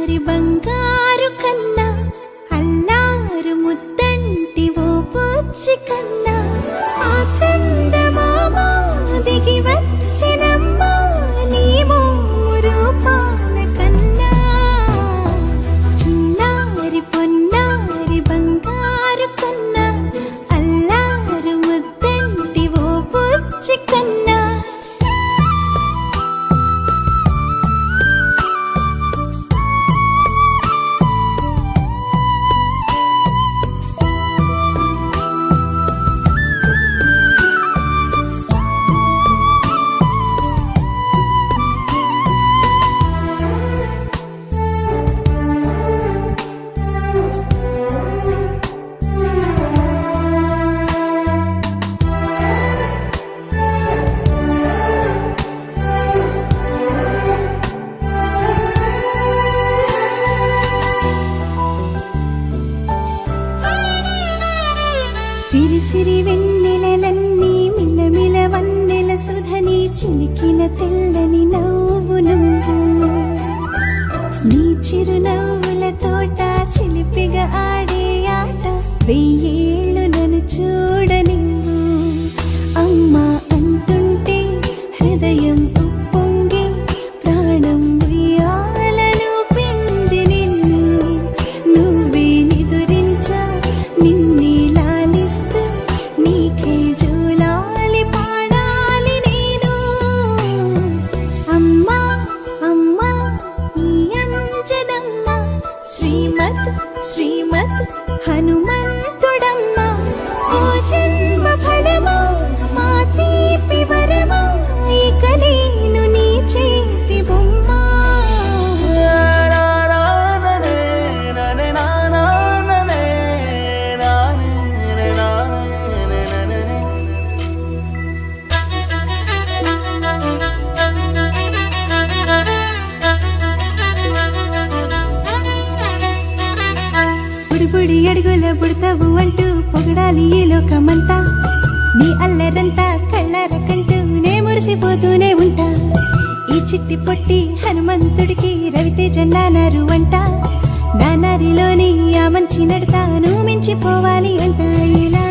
చిన్నారి బంగారు కన్నా అల్లారు ముద్దంటి ఓ పూచి కన్నా ఆ చందమామ దిగి వచ్చినమ్మా నీ మోము రూపాల కన్నా చిన్నారి పొన్నారి బంగారు కన్నా అల్లారు ముద్దంటి ఓ పూచి కన్నా సిరి సిరి వెన్నెలలన్నీ మిలమిల వన్నెల సుధని చిలికిన తెల్లని నవ్వు నువ్వు నీ చిరునవ్వుల తోట చిలిపిగా ఆడే ఆట వెయ్యేళ్ళు నన్ను చూడ నువ్వు అమ్మా అంటుంటే హృదయం ఉప్పొంగి ప్రాణం ఉయ్యాలలో పిండి నిన్ను నువ్వే నిదురించా నిన్నే లాలిస్తూ నీకే జోలాలి పాడాలి నేను అమ్మా అమ్మా ఈ అంజనమ్మ శ్రీమత్ శ్రీమత్ హనుమంతుడమ్మ ఓ జన్మ ఫలమా మా తీపి వరమా ఇక నేను నీ చేతి బొమ్మ బుడి అడుగుల బుడతావు అంటూ పొగడాలి ఈ లోకమంతా నీ అల్లరంతా కళ్ళార కంటూ నే మురిసిపోతూనే ఉంటా ఈ చిట్టి పొట్టి హనుమంతుడికి రవితేజ నానారు అంట నానారిలోని ఆ మంచి నడతా నువ్వు మించిపోవాలి అంట ఇలా